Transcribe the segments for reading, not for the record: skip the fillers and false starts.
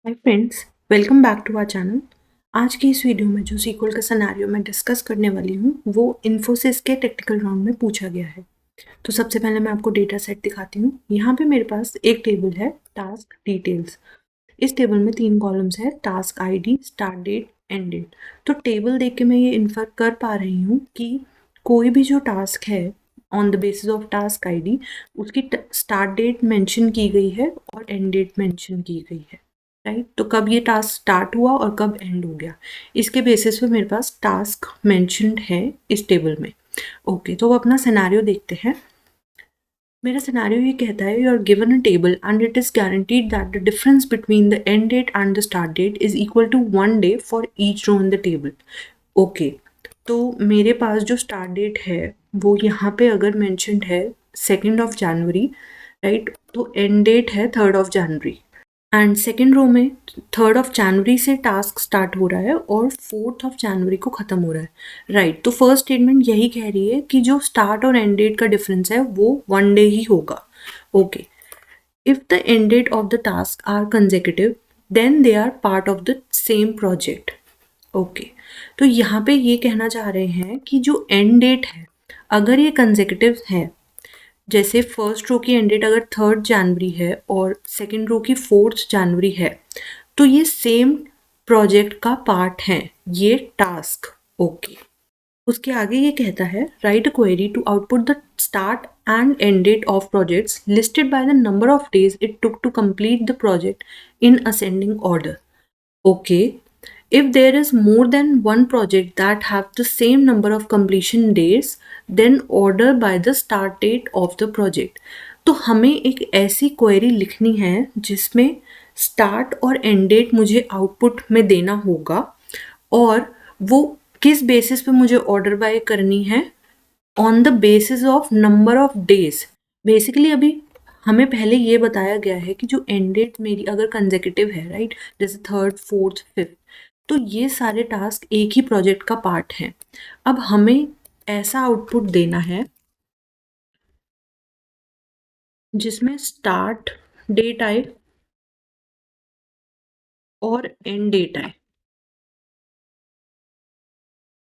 Hi friends, welcome back to our channel. आज की इस वीडियो में जो सीक्वल का सिनेरियो मैं डिस्कस करने वाली हूँ वो इन्फोसिस के टेक्निकल राउंड में पूछा गया है। तो सबसे पहले मैं आपको डेटा सेट दिखाती हूँ। यहाँ पे मेरे पास एक टेबल है, टास्क डिटेल्स। इस टेबल में 3 कॉलम्स है, task ID, start date, end date. तो टेबल देख के मैं ये इन्फर कर पा रही हूँ कि कोई भी जो टास्क है on the basis of task ID उसकी स्टार्ट डेट मेंशन की गई है और एंड डेट मेंशन की गई है। राइट, तो कब ये टास्क स्टार्ट हुआ और कब एंड हो गया, इसके बेसिस पे मेरे पास टास्क मेंशन्ड है इस टेबल में। ओके, तो अब अपना सिनेरियो देखते हैं। मेरा सिनेरियो ये कहता है, you are given a table and it is guaranteed that the difference between the end date and the start date is equal to 1 day for each row in the table. Okay, तो मेरे पास जो start date है वो यहाँ पे अगर mentioned है 2 जनवरी, right, तो एंड डेट है 3 जनवरी। एंड सेकेंड रो में 3 जनवरी से टास्क स्टार्ट हो रहा है और 4 जनवरी को ख़त्म हो रहा है। राइट, तो फर्स्ट स्टेटमेंट यही कह रही है कि जो स्टार्ट और एंड डेट का डिफरेंस है वो 1 day ही होगा। Okay, if the end date of the task are consecutive then they are part of the same project. Okay, तो यहाँ पे ये कहना चाह रहे हैं कि जो एंड डेट है अगर ये कंसेक्यूटिव है, जैसे फर्स्ट रो की एंड डेट अगर 3 जनवरी है और सेकेंड रो की 4 जनवरी है, तो ये सेम प्रोजेक्ट का पार्ट है ये टास्क। ओके, उसके आगे ये कहता है, write a query to output the start and end date of projects listed by the number of days it took to complete the project in ascending order. Okay, if there is more than one project that have the same number of completion days, then order by the start date of the project। तो हमें एक ऐसी query लिखनी है जिसमें start और and date मुझे output में देना होगा और वो किस बेसिस पे मुझे ऑर्डर बाय करनी है, on the basis of number of days. Basically अभी हमें पहले ये बताया गया है कि जो एंड डेट मेरी अगर कंसेक्यूटिव है, राइट, जैसे थर्ड, फोर्थ, फिफ्थ, तो ये सारे टास्क एक ही प्रोजेक्ट का पार्ट हैं। अब हमें ऐसा आउटपुट देना है जिसमें स्टार्ट डेट आए और एंड डेट आए।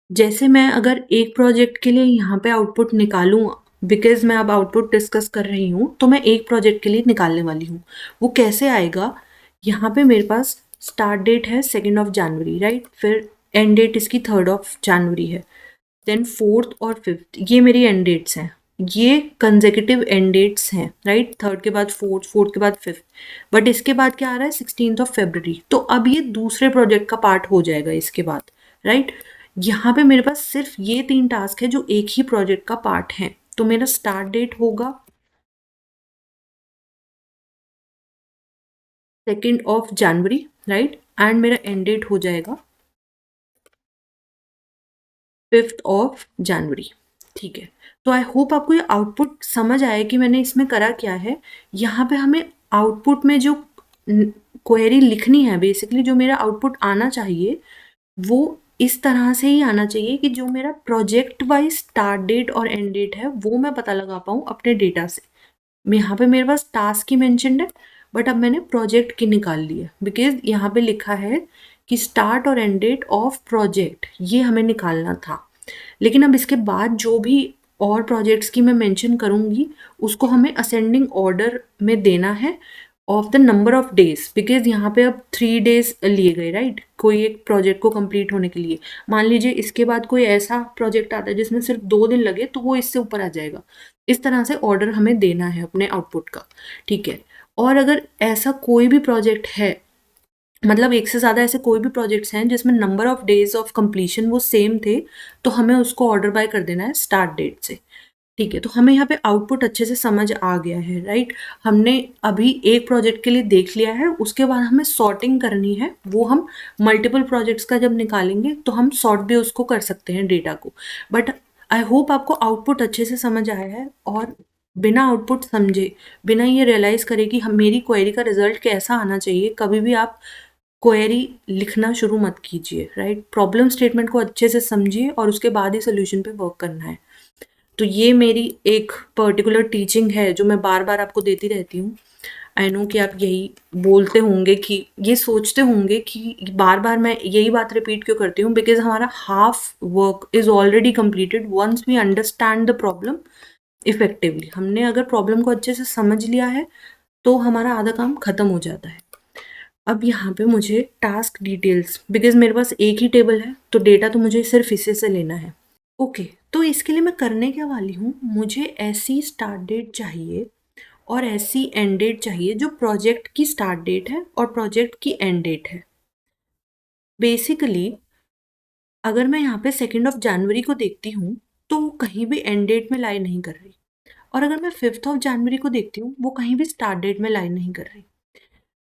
जैसे मैं अगर एक प्रोजेक्ट के लिए यहाँ पे आउटपुट निकालूँ, बिकॉज मैं अब आउटपुट डिस्कस कर रही हूँ, तो मैं एक प्रोजेक्ट के लिए निकालने वाली हूँ। वो कैसे आएगा, यहाँ पे मेरे पास स्टार्ट डेट है 2 जनवरी, राइट, फिर एंड डेट इसकी 3 जनवरी है, देन फोर्थ और फिफ्थ ये मेरी एंड डेट्स हैं। ये कंसेक्यूटिव एंड डेट्स हैं, राइट, थर्ड के बाद फोर्थ, फोर्थ के बाद फिफ्थ। बट इसके बाद क्या आ रहा है, 16 फरवरी, तो अब ये दूसरे प्रोजेक्ट का पार्ट हो जाएगा इसके बाद। राइट, यहाँ पे मेरे पास सिर्फ ये 3 टास्क है जो एक ही प्रोजेक्ट का पार्ट है। तो मेरा स्टार्ट डेट होगा 2 जनवरी, राइट, एंड मेरा एंड डेट हो जाएगा 5 जनवरी। ठीक है, तो आई होप आपको ये आउटपुट समझ आया कि मैंने इसमें करा क्या है। यहाँ पे हमें आउटपुट में जो क्वेरी लिखनी है, बेसिकली जो मेरा आउटपुट आना चाहिए वो इस तरह से ही आना चाहिए कि जो मेरा प्रोजेक्ट वाइज स्टार्ट डेट और एंड डेट है वो मैं पता लगा पाऊँ अपने डेटा से। यहाँ पे मेरे पास टास्क ही मेंशन्ड है, बट अब मैंने प्रोजेक्ट की निकाल ली है, बिकॉज यहाँ पे लिखा है कि स्टार्ट और एंड डेट ऑफ प्रोजेक्ट ये हमें निकालना था। लेकिन अब इसके बाद जो भी और प्रोजेक्ट्स की मैं मेंशन करूँगी उसको हमें असेंडिंग ऑर्डर में देना है of the number of days, because यहाँ पे अब 3 days लिए गए, राइट, कोई एक प्रोजेक्ट को कंप्लीट होने के लिए। मान लीजिए इसके बाद कोई ऐसा प्रोजेक्ट आता है जिसमें सिर्फ 2 दिन लगे, तो वो इससे ऊपर आ जाएगा। इस तरह से ऑर्डर हमें देना है अपने आउटपुट का। ठीक है, और अगर ऐसा कोई भी प्रोजेक्ट है, मतलब एक से ज़्यादा ऐसे कोई भी प्रोजेक्ट्स हैं जिसमें number of days of completion वो सेम थे, तो हमें उसको ऑर्डर बाय कर देना है स्टार्ट डेट से। ठीक है, तो हमें यहाँ पे आउटपुट अच्छे से समझ आ गया है, राइट। हमने अभी एक प्रोजेक्ट के लिए देख लिया है, उसके बाद हमें सॉर्टिंग करनी है। वो हम मल्टीपल प्रोजेक्ट्स का जब निकालेंगे तो हम सॉर्ट भी उसको कर सकते हैं डेटा को। बट आई होप आपको आउटपुट अच्छे से समझ आया है, और बिना आउटपुट समझे, बिना ये रियलाइज़ करे कि हम मेरी क्वेरी का रिजल्ट कैसा आना चाहिए, कभी भी आप क्वेरी लिखना शुरू मत कीजिए। राइट, प्रॉब्लम स्टेटमेंट को अच्छे से समझिए और उसके बाद ही सोल्यूशन पे वर्क करना है। तो ये मेरी एक पर्टिकुलर टीचिंग है जो मैं बार बार आपको देती रहती हूँ। आई नो कि आप यही बोलते होंगे कि ये सोचते होंगे कि बार बार मैं यही बात रिपीट क्यों करती हूँ, बिकॉज हमारा half work is already completed once we understand the problem effectively. हमने अगर प्रॉब्लम को अच्छे से समझ लिया है तो हमारा आधा काम खत्म हो जाता है। अब यहाँ पे मुझे टास्क डिटेल्स, बिकॉज मेरे पास एक ही टेबल है तो डेटा तो मुझे सिर्फ इसी से लेना है। ओके, तो इसके लिए मैं करने क्या वाली हूँ, मुझे ऐसी स्टार्ट डेट चाहिए और ऐसी एंड डेट चाहिए जो प्रोजेक्ट की स्टार्ट डेट है और प्रोजेक्ट की एंड डेट है। बेसिकली अगर मैं यहाँ पे 2 जनवरी को देखती हूँ तो वो कहीं भी एंड डेट में लाई नहीं कर रही, और अगर मैं 5 जनवरी को देखती हूँ वो कहीं भी स्टार्ट डेट में लाई नहीं कर रही।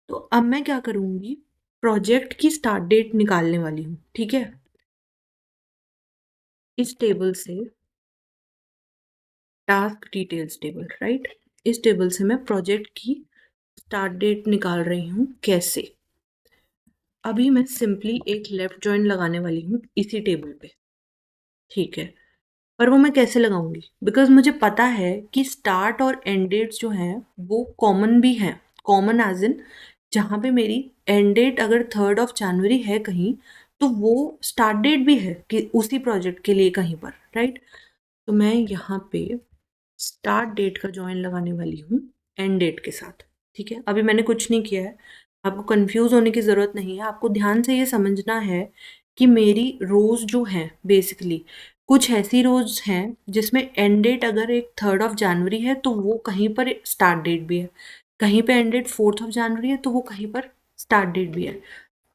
तो अब मैं क्या करूँगी, प्रोजेक्ट की स्टार्ट डेट निकालने वाली हूँ। ठीक है, इस टेबल से टास्क डिटेल्स टेबल, राइट, इस टेबल से मैं प्रोजेक्ट की स्टार्ट डेट निकाल रही हूँ। कैसे, अभी मैं सिंपली एक लेफ्ट जॉइन लगाने वाली हूँ इसी टेबल पे। ठीक है, पर वो मैं कैसे लगाऊंगी, बिकॉज मुझे पता है कि स्टार्ट और एंड डेट्स जो हैं वो कॉमन भी हैं। कॉमन एज इन जहाँ पे मेरी एंड डेट अगर 3 जनवरी है कहीं, तो वो स्टार्ट डेट भी है कि उसी प्रोजेक्ट के लिए कहीं पर, राइट। तो मैं यहाँ पे स्टार्ट डेट का जॉइन लगाने वाली हूँ एंड डेट के साथ। ठीक है, अभी मैंने कुछ नहीं किया है, आपको कंफ्यूज होने की ज़रूरत नहीं है। आपको ध्यान से ये समझना है कि मेरी रोज़ जो हैं बेसिकली कुछ ऐसी रोज़ हैं जिसमें एंड डेट अगर एक 3 जनवरी है तो वो कहीं पर स्टार्ट डेट भी है, कहीं पे एंड डेट 4 जनवरी है तो वो कहीं पर स्टार्ट डेट भी है।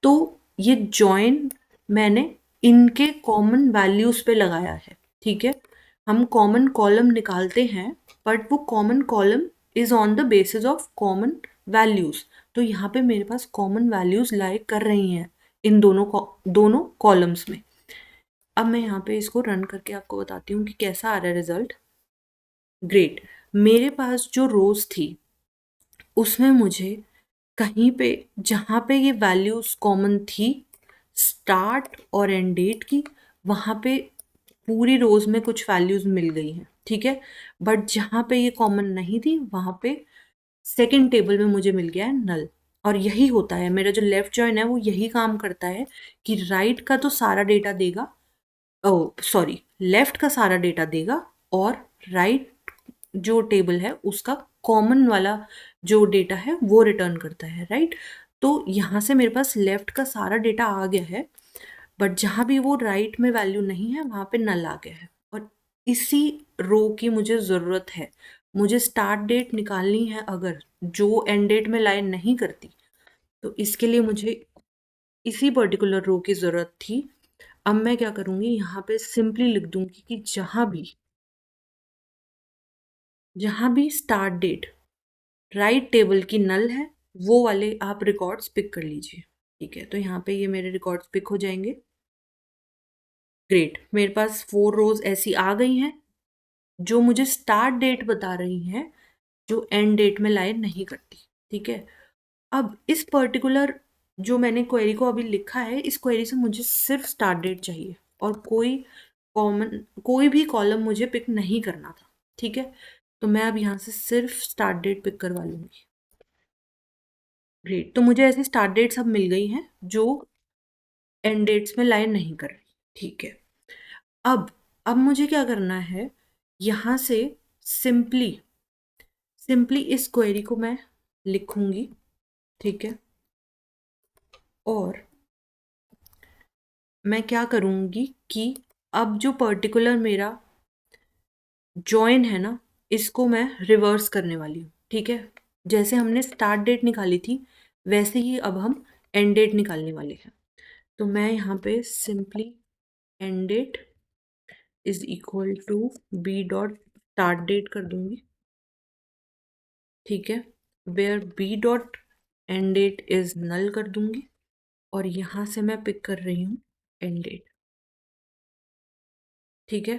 तो ये जॉइन मैंने इनके कॉमन वैल्यूज़ पे लगाया है। ठीक है, हम कॉमन कॉलम निकालते हैं बट वो common column is on the basis of common values. तो यहाँ पे मेरे पास कॉमन वैल्यूज लाई कर रही हैं इन दोनों कॉलम्स में। अब मैं यहाँ पे इसको रन करके आपको बताती हूँ कि कैसा आ रहा है रिजल्ट। ग्रेट, मेरे पास जो रोज थी उसमें मुझे कहीं पे जहाँ पे ये वैल्यूज कॉमन थी स्टार्ट और एंड डेट की, वहाँ पे पूरी रोज में कुछ वैल्यूज मिल गई हैं। ठीक है, बट जहाँ पे ये कॉमन नहीं थी वहाँ पे सेकंड टेबल में मुझे मिल गया है नल। और यही होता है मेरा जो लेफ्ट जॉइन है, वो यही काम करता है कि राइट का तो सारा डेटा देगा, ओ सॉरी, लेफ्ट का सारा डेटा देगा और राइट जो टेबल है उसका कॉमन वाला जो डेटा है वो रिटर्न करता है, राइट। तो यहाँ से मेरे पास लेफ्ट का सारा डेटा आ गया है, बट जहाँ भी वो राइट में वैल्यू नहीं है वहाँ पे नल आ गया है। और इसी रो की मुझे ज़रूरत है, मुझे स्टार्ट डेट निकालनी है अगर जो एंड डेट में लाइन नहीं करती, तो इसके लिए मुझे इसी पर्टिकुलर रो की ज़रूरत थी। अब मैं क्या करूँगी, यहाँ पे सिंपली लिख दूँगी कि जहाँ भी स्टार्ट डेट राइट टेबल की नल है वो वाले आप रिकॉर्ड्स पिक कर लीजिए। ठीक है, तो यहाँ पे ये मेरे रिकॉर्ड्स पिक हो जाएंगे। ग्रेट, मेरे पास 4 रोज ऐसी आ गई हैं जो मुझे स्टार्ट डेट बता रही हैं जो एंड डेट में लाइन नहीं करती। ठीक है, अब इस पर्टिकुलर जो मैंने क्वेरी को अभी लिखा है, इस क्वेरी से मुझे सिर्फ स्टार्ट डेट चाहिए और कोई भी कॉलम मुझे पिक नहीं करना था। ठीक है, तो मैं अब यहाँ से सिर्फ स्टार्ट डेट पिक करवा लूँगी। ग्रेट, तो मुझे ऐसी स्टार्ट डेट्स अब मिल गई हैं जो एंड डेट्स में लाइन नहीं कर रही। ठीक है, अब मुझे क्या करना है, यहाँ से सिंपली सिंपली इस क्वेरी को मैं लिखूंगी। ठीक है, और मैं क्या करूंगी कि अब जो पर्टिकुलर मेरा जॉइन है ना, इसको मैं रिवर्स करने वाली हूँ। ठीक है, जैसे हमने स्टार्ट डेट निकाली थी वैसे ही अब हम एंड डेट निकालने वाले हैं। तो मैं यहाँ पे simply end date is equal to B dot start date कर दूंगी। ठीक है, where B dot end date is null कर दूंगी और यहाँ से मैं पिक कर रही हूँ एंड डेट। ठीक है,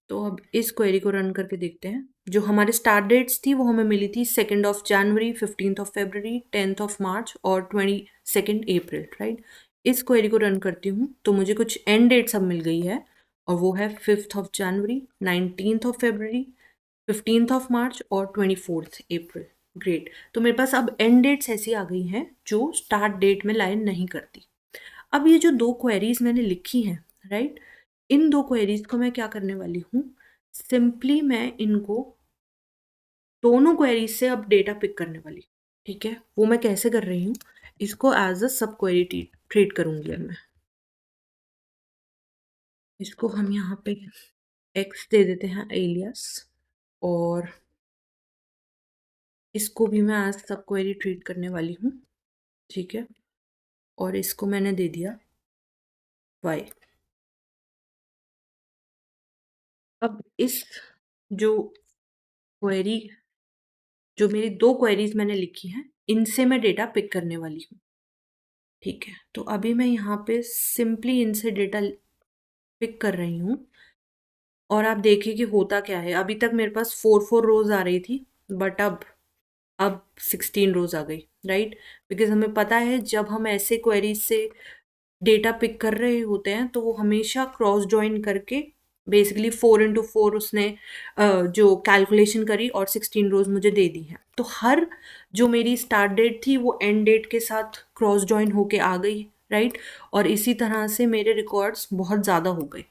तो अब इस क्वेरी को रन करके देखते हैं। जो हमारे स्टार्ट डेट्स थी वो हमें मिली थी 2 जनवरी, 15 फरवरी, 10 मार्च और 22 अप्रैल, राइट। इस क्वेरी को रन करती हूँ तो मुझे कुछ एंड डेट सब मिल गई है और वो है 5 जनवरी, 19 फरवरी, 15 मार्च और 24 अप्रैल। ग्रेट। तो मेरे पास अब एंड डेट्स ऐसी आ गई हैं जो स्टार्ट डेट में लाइन नहीं करती। अब ये जो दो क्वेरीज मैंने लिखी हैं, राइट, इन दो क्वेरीज को मैं क्या करने वाली हूँ, सिंपली मैं इनको दोनों क्वेरीज से अब डेटा पिक करने वाली हूँ। ठीक है, वो मैं कैसे कर रही हूँ, इसको एज अ सब क्वेरी ट्रीट करूंगी अब मैं। इसको हम यहाँ पे एक्स दे देते हैं एलियास, और इसको भी मैं आज सब क्वेरी ट्रीट करने वाली हूँ। ठीक है, और इसको मैंने दे दिया वाई। अब इस जो क्वेरी, जो मेरी दो क्वेरीज मैंने लिखी हैं, इनसे मैं डेटा पिक करने वाली हूँ। ठीक है, तो अभी मैं यहाँ पे सिंपली इनसे डेटा पिक कर रही हूँ, और आप देखिए कि होता क्या है। अभी तक मेरे पास 4 रोज आ रही थी, बट अब 16 रोज आ गई, राइट। बिकॉज हमें पता है जब हम ऐसे क्वेरीज से डेटा पिक कर रहे होते हैं तो वो हमेशा क्रॉस जॉइन करके बेसिकली 4 into 4 उसने जो कैलकुलेशन करी और 16 रोज मुझे दे दी हैं। तो हर जो मेरी स्टार्ट डेट थी वो एंड डेट के साथ क्रॉस जॉइन होके आ गई, राइट। और इसी तरह से मेरे रिकॉर्ड्स बहुत ज़्यादा हो गए।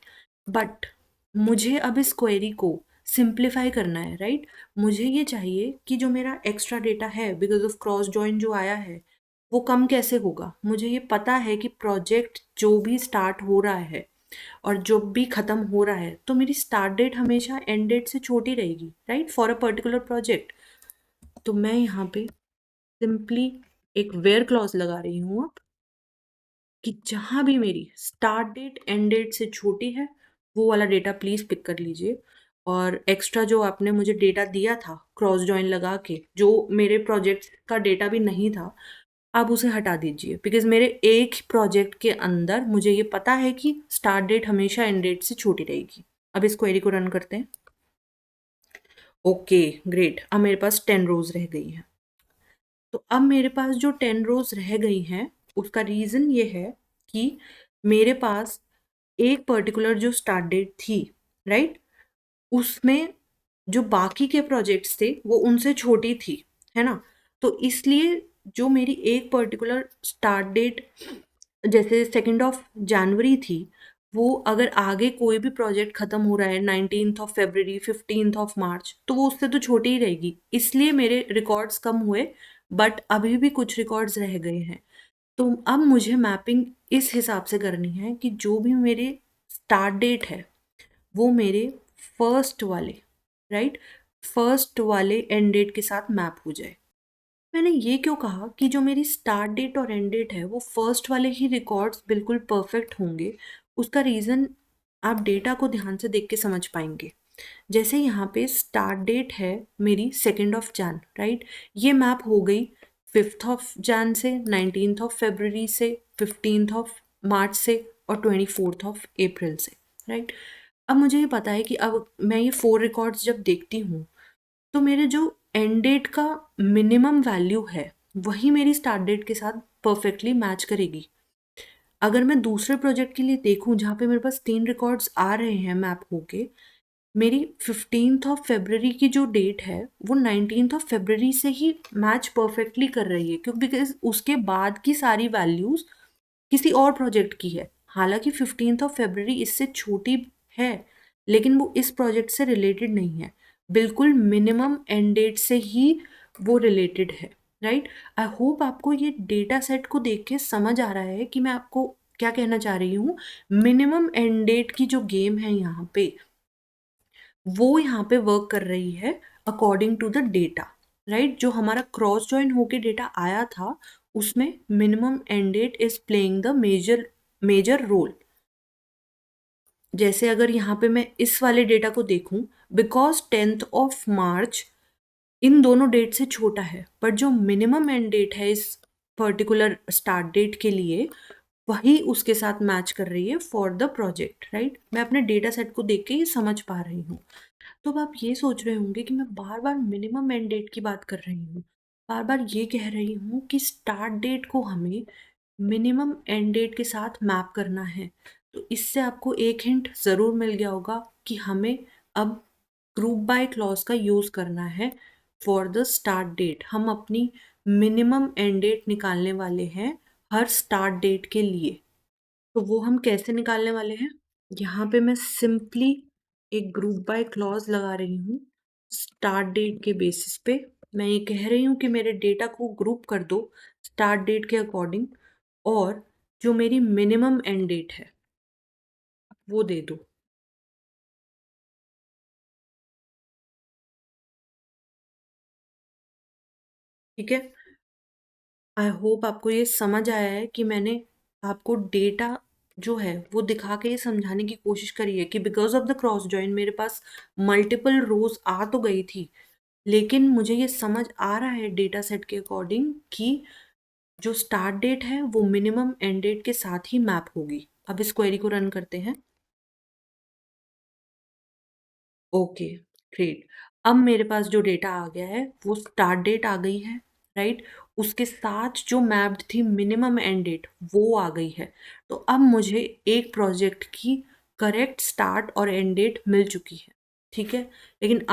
बट मुझे अब इस क्वेरी को सिंप्लीफाई करना है, राइट। मुझे ये चाहिए कि जो मेरा एक्स्ट्रा डेटा है बिकॉज ऑफ क्रॉस जॉइन जो आया है, वो कम कैसे होगा। मुझे ये पता है कि प्रोजेक्ट जो भी स्टार्ट हो रहा है और जो भी ख़त्म हो रहा है, तो मेरी स्टार्ट डेट हमेशा एंड डेट से छोटी रहेगी, right, for a particular project. तो मैं यहाँ पे सिंपली एक वेयर क्लॉज लगा रही हूँ अब, कि जहाँ भी मेरी स्टार्ट डेट एंड डेट से छोटी है वो वाला डेटा प्लीज़ पिक कर लीजिए। और एक्स्ट्रा जो आपने मुझे डेटा दिया था क्रॉस जॉइन लगा के, जो मेरे प्रोजेक्ट का डेटा भी नहीं था, आप उसे हटा दीजिए। बिकॉज मेरे एक प्रोजेक्ट के अंदर मुझे ये पता है कि स्टार्ट डेट हमेशा एंड डेट से छोटी रहेगी। अब इस क्वेरी को रन करते हैं। Okay, great. अब मेरे पास 10 रोज रह गई हैं। तो अब मेरे पास जो 10 रोज रह गई हैं उसका रीज़न ये है कि मेरे पास एक पर्टिकुलर जो स्टार्ट डेट थी, राइट, उसमें जो बाकी के प्रोजेक्ट्स थे वो उनसे छोटी थी, है ना। तो इसलिए जो मेरी एक पर्टिकुलर स्टार्ट डेट जैसे 2 जनवरी थी, वो अगर आगे कोई भी प्रोजेक्ट खत्म हो रहा है 19 फरवरी 15 मार्च, तो वो उससे तो छोटी ही रहेगी। इसलिए मेरे रिकॉर्ड्स कम हुए, बट अभी भी कुछ रिकॉर्ड्स रह गए हैं। तो अब मुझे मैपिंग इस हिसाब से करनी है कि जो भी मेरे स्टार्ट डेट है वो मेरे फर्स्ट वाले, राइट, फर्स्ट वाले एंड डेट के साथ मैप हो जाए। मैंने ये क्यों कहा कि जो मेरी स्टार्ट डेट और एंड डेट है वो फर्स्ट वाले ही रिकॉर्ड्स बिल्कुल परफेक्ट होंगे, उसका रीज़न आप डेटा को ध्यान से देख के समझ पाएंगे। जैसे यहाँ पे स्टार्ट डेट है मेरी 2 जन, राइट, ये मैप हो गई 5 जन से, 19 फरवरी से, 15 मार्च से, और 24 अप्रैल से, राइट। अब मुझे ये पता है कि अब मैं ये 4 रिकॉर्ड्स जब देखती हूँ तो मेरे जो एंड डेट का मिनिमम वैल्यू है वही मेरी स्टार्ट डेट के साथ परफेक्टली मैच करेगी। अगर मैं दूसरे प्रोजेक्ट के लिए देखूं जहाँ पे मेरे पास 3 रिकॉर्ड्स आ रहे हैं मैप होके, मेरी 15 फरवरी की जो डेट है वो 19 फरवरी से ही मैच परफेक्टली कर रही है, क्योंकि बिकॉज उसके बाद की सारी वैल्यूज़ किसी और प्रोजेक्ट की है। हालांकि 15 फरवरी इससे छोटी है, लेकिन वो इस प्रोजेक्ट से रिलेटेड नहीं है, बिल्कुल मिनिमम एंड डेट से ही वो रिलेटेड है, राइट। आई होप आपको ये डेटा सेट को देख के समझ आ रहा है कि मैं आपको क्या कहना चाह रही हूँ। मिनिमम एंड डेट की जो गेम है यहाँ पे, वो यहाँ पे वर्क कर रही है according to the data, right. जो हमारा क्रॉस जॉइन होके डेटा आया था उसमें minimum end date is playing the major major role. जैसे अगर यहाँ पे मैं इस वाले डेटा को देखूं, बिकॉज 10 मार्च इन दोनों डेट से छोटा है, बट जो मिनिमम एंड डेट है इस पर्टिकुलर स्टार्ट डेट के लिए वही उसके साथ मैच कर रही है फॉर द प्रोजेक्ट, राइट। मैं अपने डेटा सेट को देख के ये समझ पा रही हूँ। तो अब आप ये सोच रहे होंगे कि मैं बार बार मिनिमम एंड डेट की बात कर रही हूँ, बार बार ये कह रही हूँ कि स्टार्ट डेट को हमें मिनिमम एंड डेट के साथ मैप करना है। तो इससे आपको एक हिंट ज़रूर मिल गया होगा कि हमें अब ग्रुप बाय क्लॉज का यूज़ करना है फॉर द स्टार्ट डेट, हम अपनी मिनिमम एंड डेट निकालने वाले हैं हर स्टार्ट डेट के लिए। तो वो हम कैसे निकालने वाले हैं? यहाँ पे मैं सिंपली एक ग्रुप बाय क्लॉज लगा रही हूँ। स्टार्ट डेट के बेसिस पे मैं ये कह रही हूँ कि मेरे डेटा को ग्रुप कर दो स्टार्ट डेट के अकॉर्डिंग, और जो मेरी मिनिमम एंड डेट है वो दे दो। ठीक है, आई होप आपको ये समझ आया है कि मैंने आपको डेटा जो है वो दिखा के ये समझाने की कोशिश करी है कि because of the cross join मेरे पास मल्टीपल रोज आ तो गई थी, लेकिन मुझे ये समझ आ रहा है डेटा सेट के अकॉर्डिंग कि जो स्टार्ट डेट है वो मिनिमम एंड डेट के साथ ही मैप होगी। अब इस क्वेरी को रन करते हैं। Okay, great. अब मेरे पास जो डेटा आ गया है वो स्टार्ट डेट आ गई है, राइट। उसके साथ जो मैप्ड थी मिनिमम एंड डेट वो आ गई है। तो अब मुझे एक प्रोजेक्ट की करेक्ट स्टार्ट और एंड डेट मिल चुकी है, ठीक है। लेकिन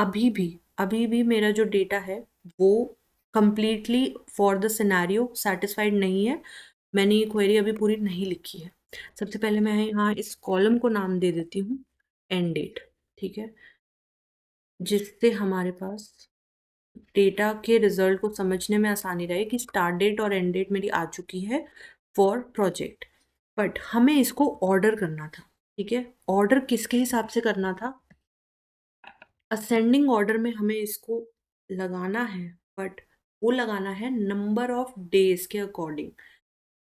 अभी भी मेरा जो डेटा है वो completely for the scenario satisfied नहीं है। मैंने ये क्वेरी अभी पूरी नहीं लिखी है। सबसे पहले मैं यहाँ इस कॉलम को नाम दे देती हूँ एंड डेट, ठीक है, जिससे हमारे पास डेटा के रिजल्ट को समझने में आसानी रहे कि स्टार्ट डेट और एंड डेट मेरी आ चुकी है फॉर प्रोजेक्ट। बट हमें इसको ऑर्डर करना था, ठीक है। ऑर्डर किसके हिसाब से करना था? असेंडिंग ऑर्डर में हमें इसको लगाना है, बट वो लगाना है नंबर ऑफ डेज के अकॉर्डिंग,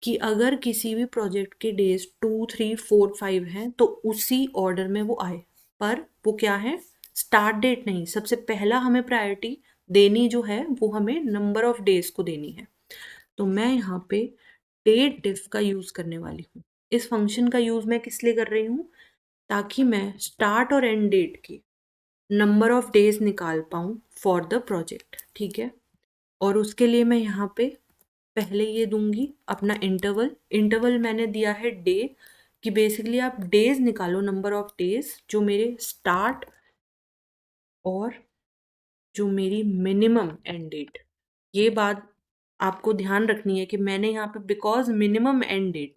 कि अगर किसी भी प्रोजेक्ट के डेज 2, 3, 4, 5 हैं तो उसी ऑर्डर में वो आए। पर वो क्या है? स्टार्ट डेट नहीं। सबसे पहला हमें प्रायोरिटी देनी जो है वो हमें नंबर ऑफ डेज को देनी है। तो मैं यहाँ पे डेट डिफ का यूज करने वाली हूँ। इस फंक्शन का यूज मैं किस लिए कर रही हूँ? ताकि मैं स्टार्ट और एंड डेट की नंबर ऑफ डेज निकाल पाऊँ फॉर द प्रोजेक्ट, ठीक है। और उसके लिए मैं यहाँ पे पहले ये दूंगी अपना इंटरवल। इंटरवल मैंने दिया है डे, कि बेसिकली आप डेज निकालो, नंबर ऑफ डेज जो मेरे स्टार्ट और जो मेरी मिनिमम एंड डेट। ये बात आपको ध्यान रखनी है कि मैंने यहाँ पे because minimum end date,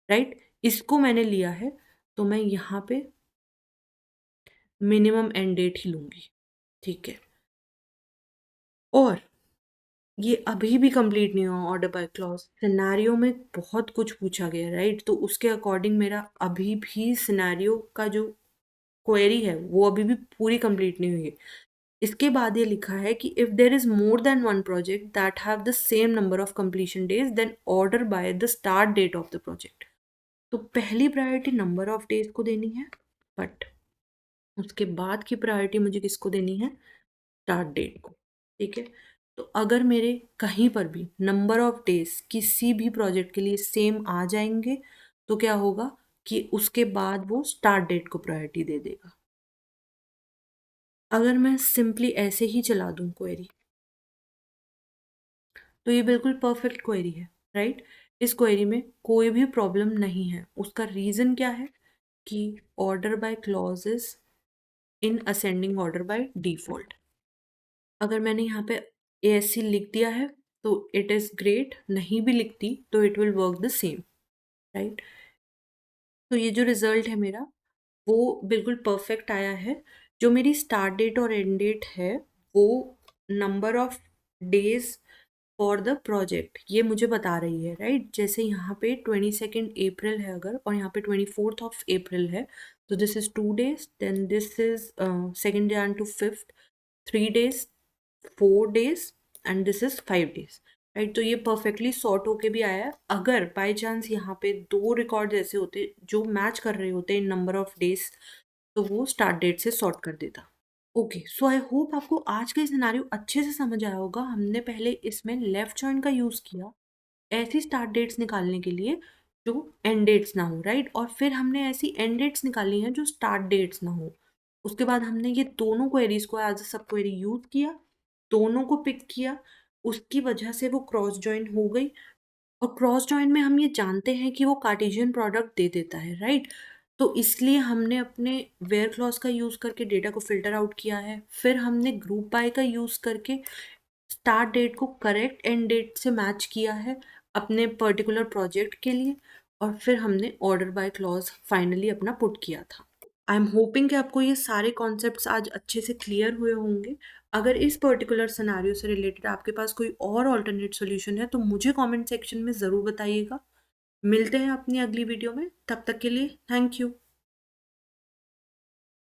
right, इसको मैंने लिया है, तो मैं यहाँ पे मिनिमम एंड डेट ही लूंगी, ठीक है। और ये अभी भी कंप्लीट नहीं हुआ ऑर्डर बाय क्लॉज। सिनेरियो में बहुत कुछ पूछा गया, राइट, तो उसके अकॉर्डिंग मेरा अभी भी सिनेरियो का जो क्वेरी है वो अभी भी पूरी कंप्लीट नहीं हुई है। इसके बाद ये लिखा है कि if there is more than one project that have the same number of completion days then order by the start date of the project. तो पहली प्रायोरिटी नंबर ऑफ डेज को देनी है, बट उसके बाद की प्रायोरिटी मुझे किसको देनी है? स्टार्ट डेट को, ठीक है। तो अगर मेरे कहीं पर भी नंबर ऑफ डेज किसी भी प्रोजेक्ट के लिए सेम आ जाएंगे तो क्या होगा कि उसके बाद वो स्टार्ट डेट को प्रायोरिटी दे देगा। अगर मैं सिंपली ऐसे ही चला दूं क्वेरी तो ये बिल्कुल परफेक्ट क्वेरी है, राइट। इस क्वेरी में कोई भी प्रॉब्लम नहीं है। उसका रीजन क्या है? कि order by clauses in ascending order by default. अगर मैंने यहाँ पे ASC लिख दिया है तो इट इज़ ग्रेट, नहीं भी लिखती तो it will work the same, right. तो ये जो रिजल्ट है मेरा वो बिल्कुल परफेक्ट आया है। जो मेरी स्टार्ट डेट और एंड डेट है वो number of days for the project ये मुझे बता रही है, राइट। जैसे यहाँ पे 22 अप्रैल है अगर, और यहाँ पे 24 अप्रैल है, तो this is 2 days, then this is 2 Jan to 5th, 3 days, 4 days, and this is 5 days, right. तो ये परफेक्टली सॉर्ट होके भी आया है। अगर बाई चांस यहाँ पे दो रिकॉर्ड ऐसे होते जो मैच कर रहे होते इन नंबर ऑफ डेज तो वो स्टार्ट डेट से सॉर्ट कर देता। ओके, सो आई होप आपको आज का सिनेरियो अच्छे से समझ आया होगा। हमने पहले इसमें लेफ्ट जॉइन का यूज़ किया ऐसी स्टार्ट डेट्स निकालने के लिए जो एंड डेट्स ना हो, राइट, और फिर हमने ऐसी एंड डेट्स निकाली हैं जो स्टार्ट डेट्स ना हो। उसके बाद हमने ये दोनों क्वेरीज को एज अ सब क्वेरी यूज किया, दोनों को पिक किया, उसकी वजह से वो क्रॉस जॉइन हो गई। और क्रॉस जॉइन में हम ये जानते हैं कि वो कार्टेशियन प्रोडक्ट दे देता है, राइट। तो इसलिए हमने अपने वेयर क्लॉज का यूज़ करके डेटा को फिल्टर आउट किया है। फिर हमने ग्रुप बाय का यूज़ करके स्टार्ट डेट को करेक्ट एंड डेट से मैच किया है अपने पर्टिकुलर प्रोजेक्ट के लिए, और फिर हमने ऑर्डर बाय क्लॉज फाइनली अपना पुट किया था। आई एम होपिंग कि आपको ये सारे कॉन्सेप्ट्स आज अच्छे से क्लियर हुए होंगे। अगर इस पर्टिकुलर सिनेरियो से रिलेटेड आपके पास कोई और ऑल्टरनेट सॉल्यूशन है तो मुझे कमेंट सेक्शन में ज़रूर बताइएगा। मिलते हैं अपनी अगली वीडियो में, तब तक के लिए थैंक यू।